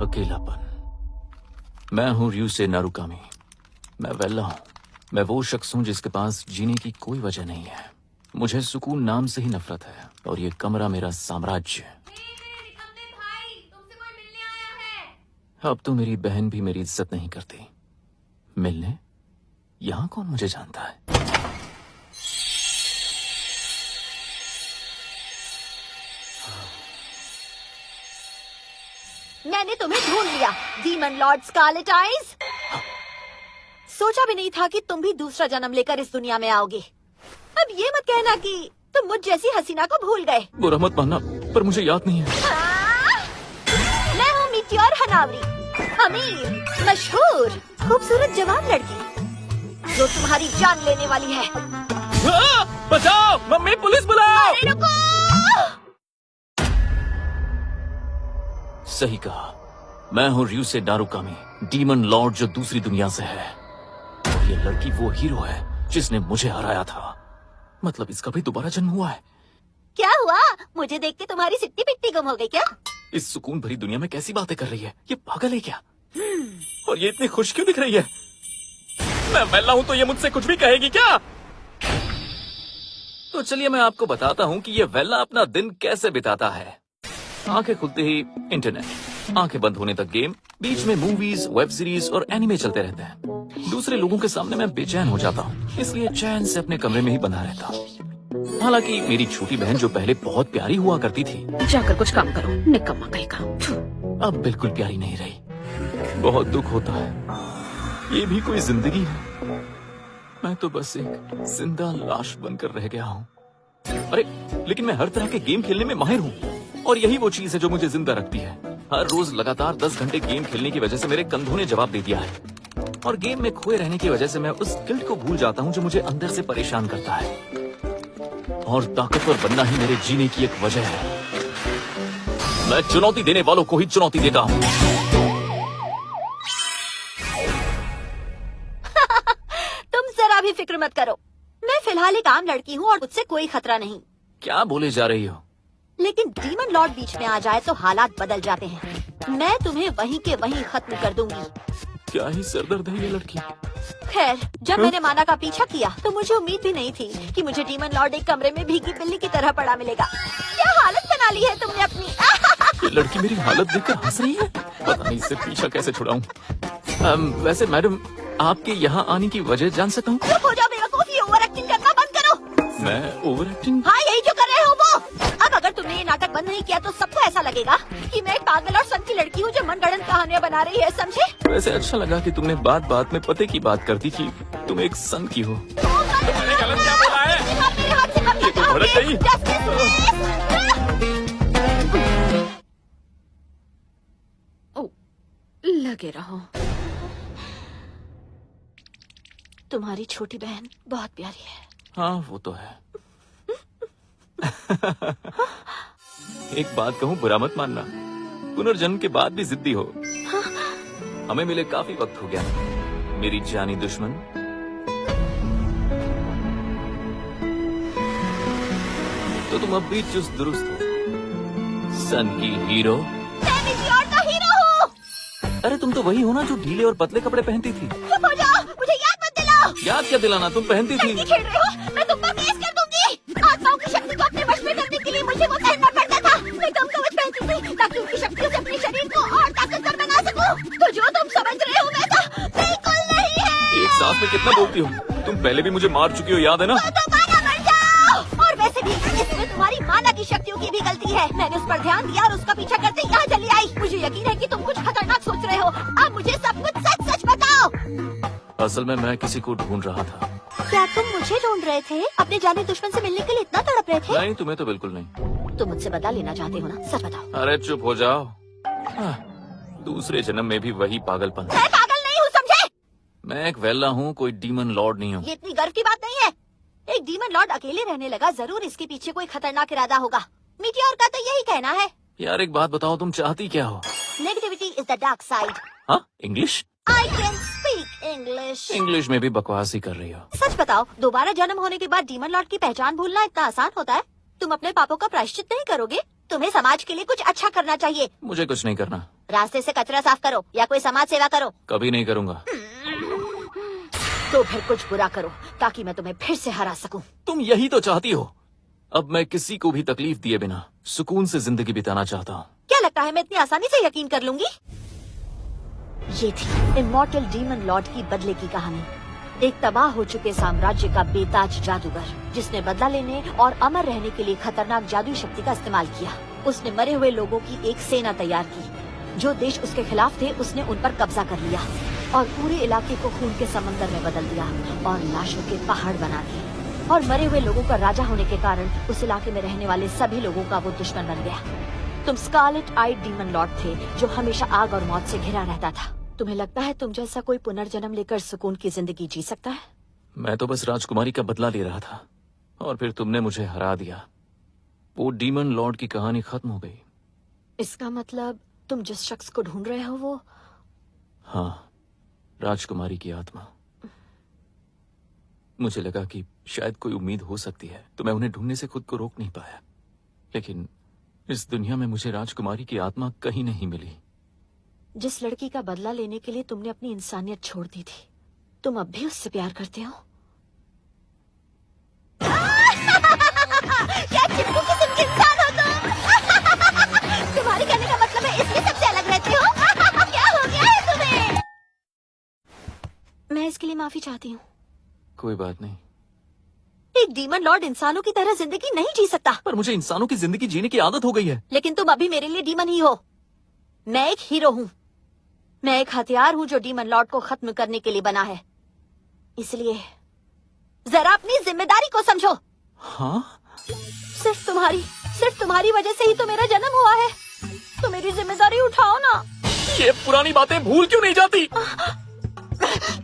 अकेलापन। मैं हूँ ryusei नारुकामी। मैं वेल्ला हूँ। मैं वो शख्स हूँ जिसके पास जीने की कोई वजह नहीं है। मुझे सुकून नाम से ही नफरत है और ये कमरा मेरा साम्राज्य। अब तो मेरी बहन भी मेरी इज्जत नहीं करती। मिलने? यहाँ कौन मुझे जानता है? मैंने तुम्हें ढूंढ लिया, डीमन लॉर्ड स्कारलेट आइज। सोचा भी नहीं था कि तुम भी दूसरा जन्म लेकर इस दुनिया में आओगे। अब ये मत कहना कि तुम मुझ जैसी हसीना को भूल गए। बुरा मत मानना, पर मुझे याद नहीं है। मैं हूँ मीटियोर हनावरी, अमीर, मशहूर, खूबसूरत जवान लड़की जो तुम्हारी जान लेने वाली है। बचाओ! मम्मी, पुलिस बुलाओ! अरे रुको! सही कहा। मैं हूँ ryusei नारुकामी, डीमन लॉर्ड जो दूसरी दुनिया से है। और ये लड़की वो हीरो है जिसने मुझे हराया था। मतलब इसका भी दोबारा जन्म हुआ है। क्या हुआ? मुझे देख के तुम्हारी सिट्टी पिट्टी गुम हो गई क्या? इस सुकून भरी दुनिया में कैसी बातें कर रही है? ये पागल है क्या? और ये इतनी खुश क्यों दिख रही है? मैं वेल्ला हूँ तो ये मुझसे कुछ भी कहेगी क्या? तो चलिए मैं आपको बताता हूँ कि ये वेल्ला अपना दिन कैसे बिताता है। आंखें खुलते ही इंटरनेट, आंखें बंद होने तक गेम, बीच में मूवीज, वेब सीरीज और एनिमे चलते रहते हैं। दूसरे लोगों के सामने मैं बेचैन हो जाता हूँ, इसलिए चैन से अपने कमरे में ही बंधा रहता हूँ। हालांकि मेरी छोटी बहन जो पहले बहुत प्यारी हुआ करती थी, जाकर कुछ काम करो, निकम्मा कहीं का। अब बिल्कुल प्यारी नहीं रही। बहुत दुख होता है। ये भी कोई जिंदगी है? मैं तो बस एक जिंदा लाश बनकर रह गया हूँ। अरे लेकिन मैं हर तरह के गेम खेलने में माहिर हूँ और यही वो चीज है जो मुझे जिंदा रखती है। हर रोज लगातार 10 घंटे गेम खेलने की वजह से मेरे कंधों ने जवाब दे दिया है और गेम में खोए रहने की वजह से मैं उस गिल्ट को भूल जाता हूँ जो मुझे अंदर से परेशान करता है। और ताकतवर बनना ही मेरे जीने की एक वजह है। मैं चुनौती देने वालों को ही चुनौती देता हूँ। तुम जरा भी फिक्र मत करो, मैं फिलहाल एक आम लड़की हूँ और मुझसे कोई खतरा नहीं। क्या बोले जा रही हो? लेकिन डीमन लॉर्ड बीच में आ जाए तो हालात बदल जाते हैं। मैं तुम्हें वहीं के वहीं खत्म कर दूंगी। क्या ही सरदर्द है ये लड़की। खैर, जब मैंने माना का पीछा किया तो मुझे उम्मीद भी नहीं थी कि मुझे डीमन लॉर्ड एक कमरे में भीगी बिल्ली की तरह पड़ा मिलेगा। क्या हालत बना ली है तुमने अपनी। ये लड़की मेरी हालत देखकर हंस रही है। पता नहीं इससे पीछा कैसे छुड़ाऊं। वैसे मैडम, आपके यहाँ आने की वजह जान सकता हूँ? चुप हो जाओ बेवकूफ, ये ओवर एक्टिंग करना बंद करो। मैं ओवर एक्टिंग? हाँ, यही जो कर रहे हो वो। अब अगर तुमने ये नाटक बंद नहीं किया तो सबको ऐसा लगेगा कि मैं एक पागल और सन की लड़की हूँ जो मनगढ़ंत कहानियाँ बना रही है, समझे? वैसे अच्छा लगा कि तुमने बात बात में पते की बात कर दी कि तुम एक सन की हो। मैंने गलत क्या बोला है? मेरे हाथ से कब ये तो भड़क गई। लगे रहो। तुम्हारी छोटी बहन बहुत प्यारी है। हाँ वो तो है। एक बात कहूँ, बुरा मत मानना। पुनर्जन्म के बाद भी जिद्दी हो। हमें मिले काफी वक्त हो गया मेरी जानी दुश्मन। तो तुम अब भी चुस्त दुरुस्त हो, सन की हीरो। मैं मीटियोर का हीरो हूँ। अरे तुम तो वही हो ना जो ढीले और पतले कपड़े पहनती थी। चुप हो जाओ, मुझे याद मत दिलाओ। याद क्या दिलाना, तुम पहनती थी। लड़की खेल रहे हो, मैं तुम पर केस कर दूंगी। आत्माओं की शक्ति को अपने वश में करने के लिए मुझे वो पहनना पड़ता था। मैं कम कवच पहनती थी ताकि उनकी शक्तियों से अपने शरीर को और ताकतवर बना सकूं। तो जो तुम समझ रहे हो वैसा बिल्कुल नहीं है। एक सांस में कितना बोलती हो तुम? पहले भी मुझे मार चुकी हो, याद है ना? तो दोबारा मर जाओ। और वैसे भी इसमें तुम्हारी माना की शक्तियों की भी गलती है। मैंने उस पर ध्यान दिया और उसका पीछा करते यहाँ चली आई। मुझे यकीन है कि तुम कुछ खतरनाक सोच रहे हो। अब मुझे सब कुछ सच सच बताओ। असल में मैं किसी को ढूंढ रहा था। क्या तुम मुझे ढूंढ रहे थे? अपने जाने दुश्मन से मिलने के लिए इतना तड़प रहे थे? नहीं, तुम्हें तो बिल्कुल नहीं। तुम मुझसे बदला लेना चाहते हो ना? सच बताओ। अरे चुप हो जाओ। दूसरे जन्म में भी वही पागलपन। मैं पागल नहीं हूँ, समझे? मैं एक वेल्ला हूँ, कोई डीमन लॉर्ड नहीं हूँ। ये इतनी गर्व की बात नहीं है। एक डीमन लॉर्ड अकेले रहने लगा, जरूर इसके पीछे कोई खतरनाक इरादा होगा। मीटियोर का तो यही कहना है। यार एक बात बताओ, तुम चाहती क्या हो? Negativity is the dark side. हाँ, English? I can speak English. English में भी बकवास ही कर रही हो। सच बताओ, दोबारा जन्म होने के बाद डीमन लॉर्ड की पहचान भूलना इतना आसान होता है? तुम अपने पापों का प्रायश्चित नहीं करोगे? तुम्हें समाज के लिए कुछ अच्छा करना चाहिए। मुझे कुछ नहीं करना। रास्ते से कचरा साफ करो या कोई समाज सेवा करो। कभी नहीं करूंगा। तो फिर कुछ बुरा करो ताकि मैं तुम्हें फिर से हरा सकूं। तुम यही तो चाहती हो। अब मैं किसी को भी तकलीफ दिए बिना सुकून से जिंदगी बिताना चाहता हूँ। क्या लगता है मैं इतनी आसानी से यकीन कर लूंगी? ये थी इमॉर्टल डीमन लॉर्ड की बदले की कहानी। एक तबाह हो चुके साम्राज्य का बेताज जादूगर जिसने बदला लेने और अमर रहने के लिए खतरनाक जादुई शक्ति का इस्तेमाल किया। उसने मरे हुए लोगों की एक सेना तैयार की। जो देश उसके खिलाफ थे उसने उन पर कब्जा कर लिया और पूरे इलाके को खून के समंदर में बदल दिया और लाशों के पहाड़ बना दिए। और मरे हुए लोगों का राजा होने के कारण उस इलाके में रहने वाले सभी लोगों का वो दुश्मन बन गया। तुम स्कारलेट आइड डीमन लॉर्ड थे जो हमेशा आग और मौत से घिरा रहता था। तुम्हें लगता है तुम जैसा कोई पुनर्जन्म लेकर सुकून की जिंदगी जी सकता है? मैं तो बस राजकुमारी का बदला ले रहा था और फिर तुमने मुझे हरा दिया। वो डीमन लॉर्ड की कहानी खत्म हो गई। इसका मतलब तुम जिस शख्स को ढूंढ रहे हो वो? हाँ, राजकुमारी की आत्मा। मुझे लगा कि शायद कोई उम्मीद हो सकती है तो मैं उन्हें ढूंढने से खुद को रोक नहीं पाया। लेकिन इस दुनिया में मुझे राजकुमारी की आत्मा कहीं नहीं मिली। जिस लड़की का बदला लेने के लिए तुमने अपनी इंसानियत छोड़ दी थी, तुम अब भी उससे प्यार करते हो? क्या चिपकू किस्म के इंसान हो तुम? तुम्हारे कहने का मतलब है इसलिए सबसे अलग रहते हो? क्या हो गया है तुम्हें? मैं इसके लिए माफी चाहती हूँ। कोई बात नहीं। एक डीमन लॉर्ड इंसानों की तरह जिंदगी नहीं जी सकता। पर मुझे इंसानों की जिंदगी जीने की आदत हो गई है। लेकिन तुम अभी मेरे लिए डीमन ही हो। मैं एक हीरो हूँ। मैं एक हथियार हूँ जो डीमन लॉर्ड को खत्म करने के लिए बना है। इसलिए जरा अपनी जिम्मेदारी को समझो। हाँ? सिर्फ तुम्हारी वजह से ही तो मेरा जन्म हुआ है। तो मेरी जिम्मेदारी उठाओ ना। ये पुरानी बातें भूल क्यों नहीं जाती?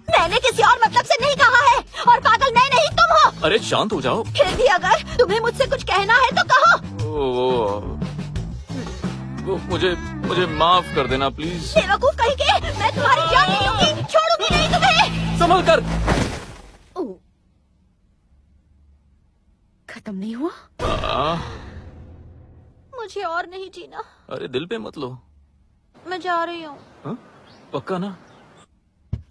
मैंने किसी और मतलब से नहीं कहा है और पागल मैं नहीं तुम हो। अरे शांत हो जाओ। फिर भी अगर तुम्हें मुझसे कुछ कहना है तो कहो। मुझे माफ कर देना प्लीज। बेवकूफ कहीं के, मैं तुम्हारी जान नहीं लूंगी, छोड़ूंगी नहीं तुम्हें। संभल कर। खत्म नहीं हुआ? मुझे और नहीं जीना। अरे दिल पे मत लो। मैं जा रही हूँ। पक्का ना?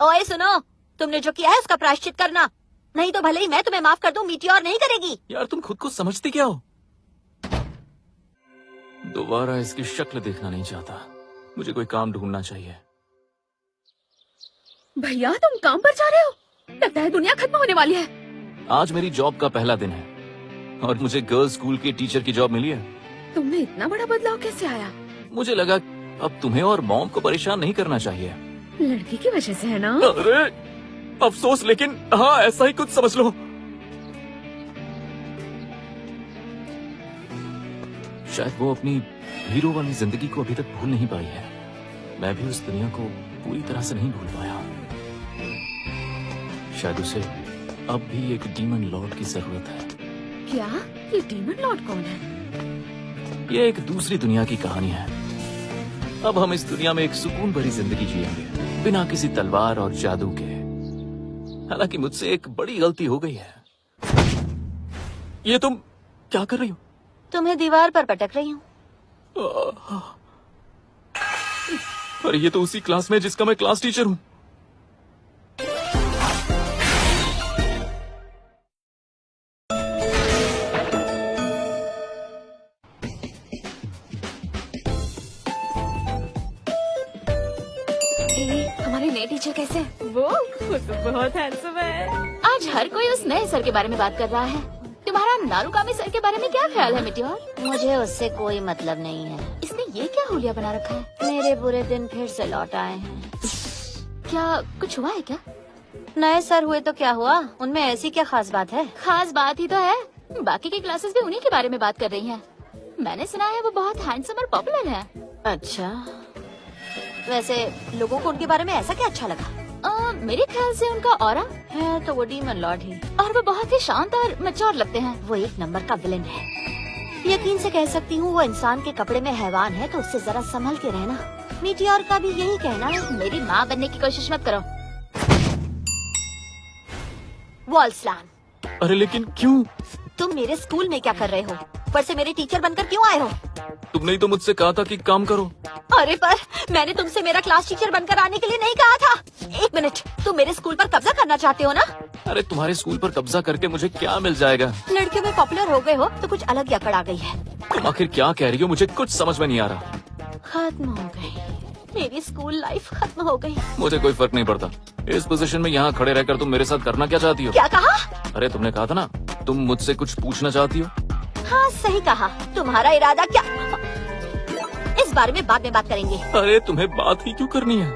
ओए सुनो, तुमने जो किया है उसका प्रायश्चित करना, नहीं तो भले ही मैं तुम्हें माफ कर दूं, मीटियोर नहीं करेगी। यार तुम खुद को समझती क्या हो? दोबारा इसकी शक्ल देखना नहीं चाहता। मुझे कोई काम ढूंढना चाहिए। भैया तुम काम पर जा रहे हो? लगता है दुनिया खत्म होने वाली है। आज मेरी जॉब का पहला दिन है और मुझे गर्ल्स स्कूल की टीचर की जॉब मिली है। तुमने इतना बड़ा बदलाव कैसे आया? मुझे लगा अब तुम्हें और मॉम को परेशान नहीं करना चाहिए। लड़की की वजह से है ना? अरे अफसोस, लेकिन हाँ ऐसा ही कुछ समझ लो। शायद वो अपनी हीरो वाली जिंदगी को अभी तक भूल नहीं पाई है। मैं भी उस दुनिया को पूरी तरह से नहीं भूल पाया। शायद उसे अब भी एक डीमन लॉर्ड की जरूरत है। क्या? ये डीमन लॉर्ड कौन है? ये एक दूसरी दुनिया की कहानी है। अब हम इस दुनिया में एक सुकून भरी जिंदगी जिएंगे बिना किसी तलवार और जादू के। हालांकि मुझसे एक बड़ी गलती हो गई है। ये तुम क्या कर रही हो? तुम्हें दीवार पर पटक रही हूँ। अरे ये तो उसी क्लास में जिसका मैं क्लास टीचर हूँ। हमारे नए टीचर कैसे हैं? वो बहुत हैंडसम है। आज हर कोई उस नए सर के बारे में बात कर रहा है। तुम्हारा नारुकामी सर के बारे में क्या ख्याल है मिटियोर? मुझे उससे कोई मतलब नहीं है। इसने ये क्या हुलिया बना रखा है? मेरे बुरे दिन फिर से लौट आए हैं। क्या कुछ हुआ है क्या? नए सर हुए तो क्या हुआ, उनमें ऐसी क्या खास बात है? खास बात ही तो है, बाकी की क्लासेस भी उन्हीं के बारे में बात कर रही हैं। मैंने सुना है वो बहुत हैंडसम और पॉपुलर है। अच्छा, वैसे लोगों को उनके बारे में ऐसा क्या अच्छा लगा? मेरे ख्याल से उनका ऑरा है तो वो डीमन लॉर्ड ही, और वो बहुत ही शांत और मैच्योर लगते हैं। वो एक नंबर का विलेन है। यकीन से कह सकती हूँ वो इंसान के कपड़े में हैवान है, तो उससे जरा संभल के रहना। मीटियोर का भी यही कहना है। मेरी माँ बनने की कोशिश मत करो। Wall slam. अरे लेकिन क्यों? तुम मेरे स्कूल में क्या कर रहे हो? ऊपर से मेरे टीचर बनकर क्यों आए हो? तुमने ही तो मुझसे कहा था कि काम करो। अरे पर मैंने तुमसे मेरा क्लास टीचर बनकर आने के लिए नहीं कहा था। एक मिनट, तुम मेरे स्कूल पर कब्जा करना चाहते हो ना? अरे तुम्हारे स्कूल पर कब्जा करके मुझे क्या मिल जाएगा? लड़कियों में पॉपुलर हो गए हो तो कुछ अलग ही अकड़ आ गई है। तुम आखिर क्या कह रही हो? मुझे कुछ समझ में नहीं आ रहा। खत्म हो गई मेरी स्कूल लाइफ, खत्म हो गई। मुझे कोई फर्क नहीं पड़ता। इस पोजीशन में यहाँ खड़े रहकर तुम मेरे साथ करना क्या चाहती हो? क्या कहा? अरे तुमने कहा था ना तुम मुझसे कुछ पूछना चाहती हो। हाँ सही कहा। तुम्हारा इरादा क्या? इस बारे में बाद में बात करेंगे। अरे तुम्हें बात ही क्यों करनी है?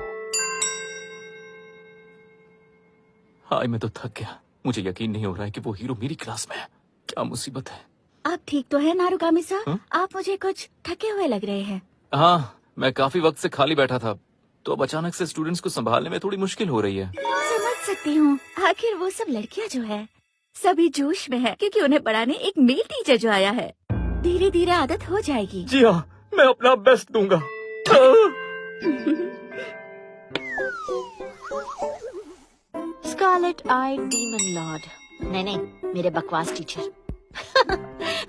हाय मैं तो थक गया। मुझे यकीन नहीं हो रहा है कि वो हीरो मेरी क्लास में है। क्या मुसीबत है। आप ठीक तो है नारुकामी सर? हाँ? आप मुझे कुछ थके हुए लग रहे हैं। हाँ, मैं काफी वक्त से खाली बैठा था तो अब अचानक से स्टूडेंट्स को संभालने में थोड़ी मुश्किल हो रही है। समझ सकती हूँ। आखिर वो सब लड़कियाँ जो है सभी जोश में है क्योंकि उन्हें पढ़ाने एक मेल टीचर जो आया है। धीरे धीरे आदत हो जाएगी। जी हाँ, मैं अपना बेस्ट दूंगा। स्कारलेट आई डीमन लॉर्ड। नहीं, मेरे बकवास टीचर।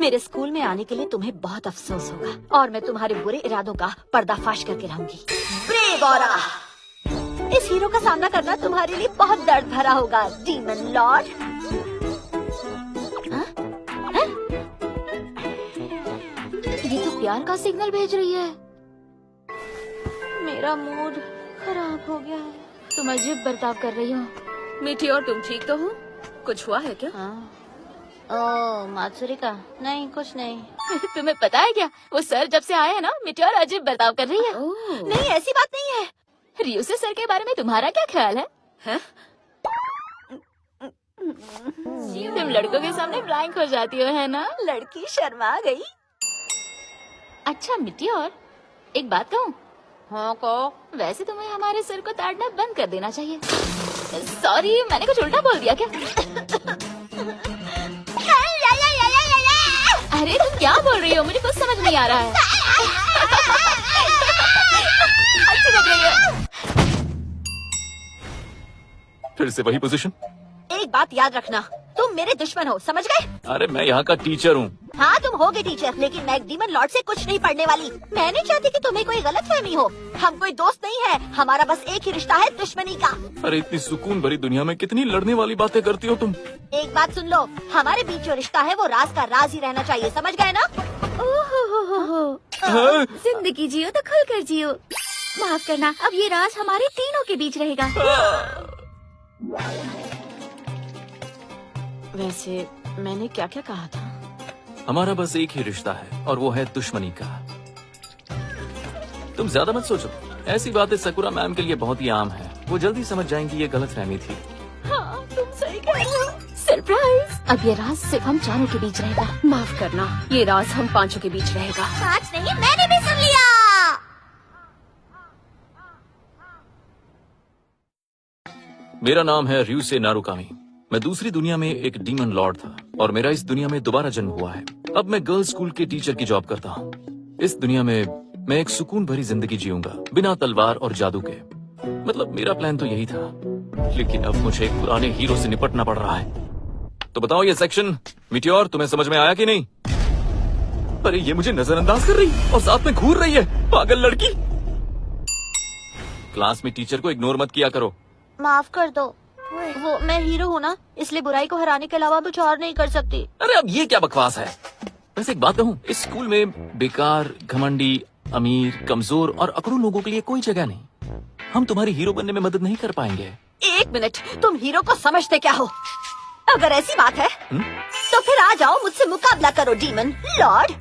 मेरे स्कूल में आने के लिए तुम्हें बहुत अफसोस होगा और मैं तुम्हारे बुरे इरादों का पर्दाफाश करके रहूंगी। Brave aura! इस हीरो का सामना करना तुम्हारे लिए बहुत दर्द भरा होगा डीमन लॉर्ड। ये तो प्यार का सिग्नल भेज रही है। मेरा मूड खराब हो गया है। तुम अजीब बर्ताव कर रही हो। मीटियोर तुम ठीक तो हो? कुछ हुआ है क्या? हाँ। ओह मात्सुरिका, नहीं कुछ नहीं। तुम्हें पता है क्या, वो सर जब से आए हैं ना मिटियोर अजीब बर्ताव कर रही है। नहीं ऐसी बात नहीं है। रियुसे सर के बारे में तुम्हारा क्या ख्याल है? तुम लड़कों के सामने ब्लैंक हो जाती हो है ना? लड़की शर्मा गई। अच्छा मिटियोर, एक बात कहूँ? हाँ कहो। वैसे तुम्हें हमारे सर को ताड़ना बंद कर देना चाहिए। सॉरी, मैंने कुछ उल्टा बोल दिया क्या? अरे तुम क्या बोल रही हो? मुझे कुछ समझ नहीं आ रहा है। अच्छी लग रही है। फिर से वही पोजीशन। एक बात याद रखना, तुम मेरे दुश्मन हो, समझ गए? अरे मैं यहाँ का टीचर हूँ। हाँ तुम होगे टीचर, लेकिन मैं एक डीमन लॉर्ड से कुछ नहीं पढ़ने वाली। मैं नहीं चाहती कि तुम्हें कोई गलतफहमी हो। हम कोई दोस्त नहीं है, हमारा बस एक ही रिश्ता है, दुश्मनी का। अरे इतनी सुकून भरी दुनिया में कितनी लड़ने वाली बातें करती हो तुम। एक बात सुन लो, हमारे बीच जो रिश्ता है वो राज का राज ही रहना चाहिए, समझ गए ना? ओहो, हाँ? जिंदगी जियो तो खुल कर जियो। माफ करना, अब ये राज हमारे तीनों के बीच रहेगा। वैसे मैंने क्या क्या कहा था? हमारा बस एक ही रिश्ता है और वो है दुश्मनी का। तुम ज्यादा मत सोचो, ऐसी बातें सकुरा मैम के लिए बहुत ही आम है। वो जल्दी समझ जाएंगी ये गलतफहमी थी। हाँ तुम सही कह रहे हो। सरप्राइज! अब ये राज सिर्फ हम चारों के बीच रहेगा। माफ करना, ये राज हम पांचों के बीच रहेगा। सच नहीं, मैंने भी सुन लिया। मेरा नाम है ryusei नारुकामी। मैं दूसरी दुनिया में एक डीमन लॉर्ड था और मेरा इस दुनिया में दोबारा जन्म हुआ है। अब मैं गर्ल्स स्कूल के टीचर की जॉब करता हूँ। इस दुनिया में मैं एक सुकून भरी जिंदगी जीऊंगा बिना तलवार और जादू के। मतलब मेरा प्लान तो यही था, लेकिन अब मुझे एक पुराने हीरो से निपटना पड़ रहा है। तो बताओ ये सेक्शन मिटियोर तुम्हें समझ में आया कि नहीं? अरे ये मुझे नजरअंदाज कर रही और साथ में घूर रही है, पागल लड़की। क्लास में टीचर को इग्नोर मत किया करो। माफ कर दो, वो मैं हीरो हूँ ना, इसलिए बुराई को हराने के अलावा कुछ और नहीं कर सकती। अरे अब ये क्या बकवास है? वैसे एक बात कहूँ, इस स्कूल में बेकार, घमंडी, अमीर, कमजोर और अकड़ू लोगों के लिए कोई जगह नहीं। हम तुम्हारी हीरो बनने में मदद नहीं कर पाएंगे। एक मिनट, तुम हीरो को समझते क्या हो? अगर ऐसी बात है तो फिर आ जाओ, मुझसे मुकाबला करो डीमन लॉर्ड।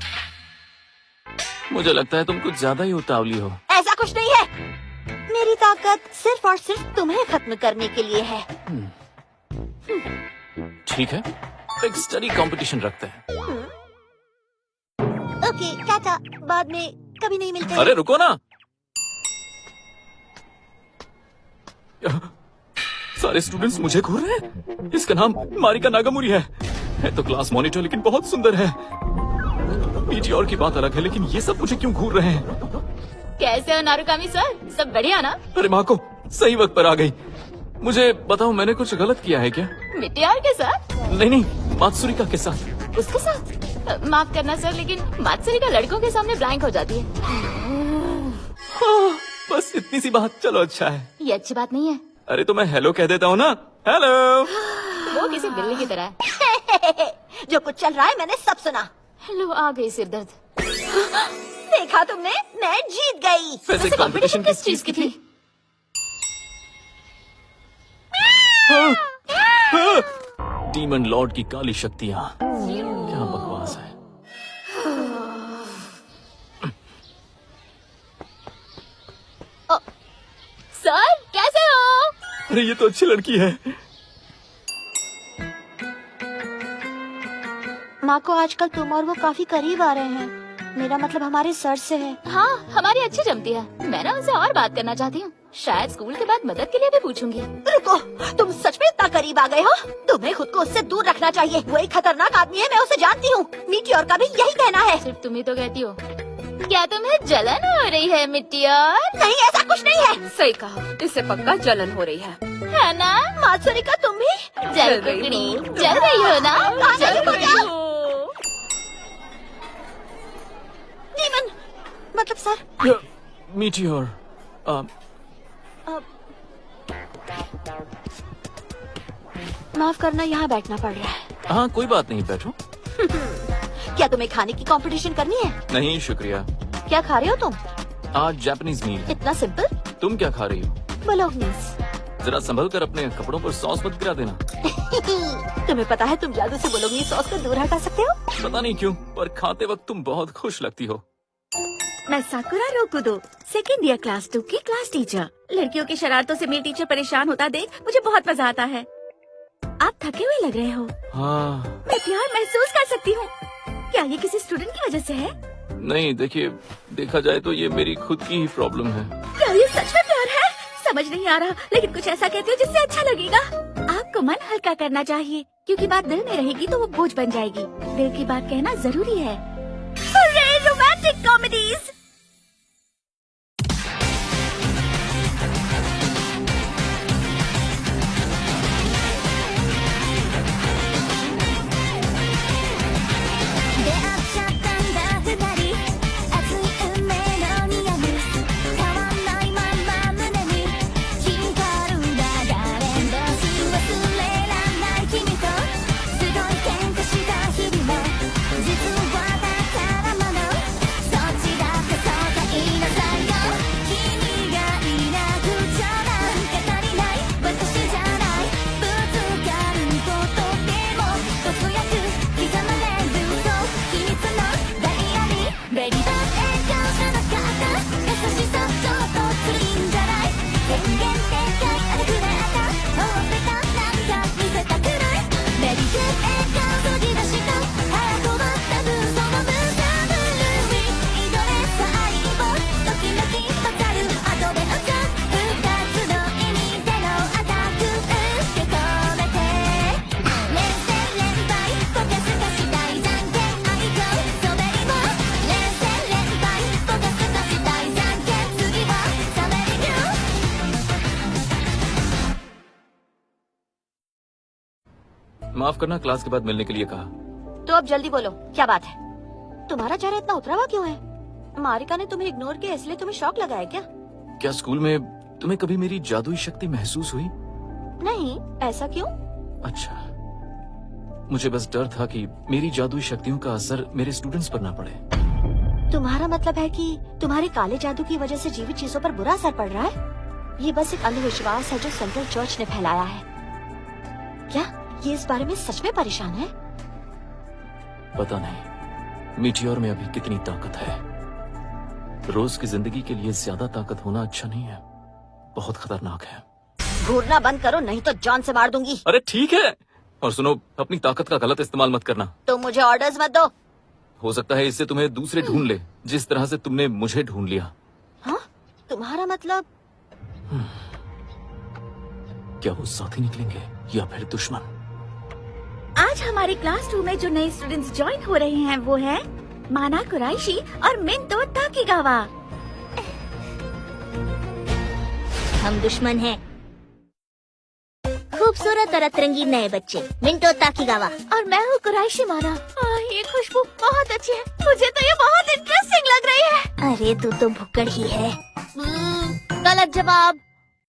मुझे लगता है तुम कुछ ज्यादा ही उतावली हो। ऐसा कुछ नहीं है, मेरी ताकत सिर्फ और सिर्फ तुम्हें खत्म करने के लिए है। ठीक है, एक स्टडी कंपटीशन रखते हैं। ओके टाटा, बाद में कभी नहीं मिलते। अरे रुको ना, सारे स्टूडेंट्स मुझे घूर रहे हैं। इसका नाम मारिका नागामुरी है तो क्लास मॉनिटर, लेकिन बहुत सुंदर है। मीटियोर की बात अलग है, लेकिन ये सब मुझे क्यों घूर रहे हैं? कैसे हो नारुकामी सर? सब बढ़िया ना? अरे माँ को सही वक्त पर आ गई। मुझे बताओ, मैंने कुछ गलत किया है क्या? मिटियोर के साथ? नहीं, मात्सुरिका के साथ। उसके साथ? माफ करना सर, लेकिन मात्सरिका लड़कों के सामने ब्लैंक हो जाती है। बस इतनी सी बात, चलो अच्छा है। ये अच्छी बात नहीं है। अरे तो मैं हेलो कह देता हूँ ना, हेलो। वो किसी बिल्ली की तरह है। जो कुछ चल रहा है मैंने सब सुना। हेलो, आ गई सिरदर्द। देखा तुमने, मैं जीत गई। वैसे कंपटीशन किस चीज की थी? डीमन लॉर्ड की काली शक्तियाँ। क्या बकवास है। सर कैसे हो? अरे ये तो अच्छी लड़की है। माँ को आजकल तुम और वो काफी करीब आ रहे हैं। मेरा मतलब हमारे सर से है। हाँ, हमारी अच्छी जमती है। मैं ना उनसे और बात करना चाहती हूँ। शायद स्कूल के बाद मदद के लिए भी पूछूंगी। रुको, तुम सच में इतना करीब आ गए हो? तुम्हें खुद को उससे दूर रखना चाहिए। वो एक खतरनाक आदमी है, मैं उसे जानती हूँ। मीटियोर का भी यही कहना है। सिर्फ तुम ही तो कहती हो। क्या तुम्हें जलन हो रही है मिट्टियोर? नहीं, ऐसा कुछ नहीं है। सही कहा, इससे पक्का जलन हो रही है। है ना? मात्सरिका तुम भी जल रही हो ना? जल रही हो। डीमन, मतलब सर। मीटियोर, माफ करना, यहाँ बैठना पड़ रहा है। हाँ कोई बात नहीं, बैठो। क्या तुम्हें खाने की कंपटीशन करनी है? नहीं शुक्रिया। क्या खा रहे हो तुम? आज जापानीज मील है। इतना सिंपल? तुम क्या खा रही हो? बोलोगनीज। जरा संभल कर अपने कपड़ों पर सॉस मत गिरा देना। तुम्हें पता है तुम जादू से बोलोगनीज सॉस को दूर हटा सकते हो? पता नहीं क्यों, पर खाते वक्त तुम बहुत खुश लगती हो। मैं साकुरा रोकुदो, सेकेंड ईयर क्लास 2 की क्लास टीचर। लड़कियों की शरारतों से मेरी टीचर परेशान होता देख मुझे बहुत मजा आता है। आप थके हुए लग रहे हो। हाँ मैं प्यार महसूस कर सकती हूँ। क्या ये किसी स्टूडेंट की वजह से है? नहीं, देखिए देखा जाए तो ये मेरी खुद की ही प्रॉब्लम है। क्या ये सच में प्यार है? समझ नहीं आ रहा, लेकिन कुछ ऐसा कहती हो जिससे अच्छा लगेगा। आपको मन हल्का करना चाहिए, क्योंकि बात दिल में रहेगी तो वो बोझ बन जाएगी। दिल की बात कहना जरूरी है। Romantic comedies. माफ करना, क्लास के बाद मिलने के लिए कहा। तो अब जल्दी बोलो, क्या बात है? तुम्हारा चेहरा इतना उतरा हुआ क्यों है? मारिका ने तुम्हें इग्नोर किया इसलिए तुम्हें शौक लगा है क्या? क्या स्कूल में तुम्हें कभी मेरी जादुई शक्ति महसूस हुई? नहीं, ऐसा क्यों? अच्छा, मुझे बस डर था कि मेरी जादुई शक्तियों का असर मेरे स्टूडेंट्स पर ना पड़े। तुम्हारा मतलब है कि तुम्हारे काले जादू की वजह से जीवित चीजों पर बुरा असर पड़ रहा है? ये बस एक अंधविश्वास है जो सेंट्रल चर्च ने फैलाया है। क्या ये इस बारे में सच में परेशान है? पता नहीं मीटियोर में अभी कितनी ताकत है। रोज की जिंदगी के लिए ज्यादा ताकत होना अच्छा नहीं है, बहुत खतरनाक है। घूरना बंद करो, नहीं तो जान से मार दूंगी। अरे ठीक है, और सुनो, अपनी ताकत का गलत इस्तेमाल मत करना। तुम मुझे ऑर्डर्स मत दो। हो सकता है इससे तुम्हें दूसरे ढूंढ ले, जिस तरह से तुमने मुझे ढूंढ लिया। हाँ? तुम्हारा मतलब? क्या वो साथी निकलेंगे या फिर दुश्मन? आज हमारी क्लास 2 में जो नए स्टूडेंट्स ज्वाइन हो रहे हैं वो है माना कुराइशी और मिंतो ताकीगावा। हम दुश्मन हैं। खूबसूरत और अतरंगी नए बच्चे मिंटो ताकीगावा। और मैं हूँ कुराइशी माना। ये खुशबू बहुत अच्छी है, मुझे तो ये बहुत इंटरेस्टिंग लग रही है। अरे तू तो भुक्कड़ ही है। गलत जवाब।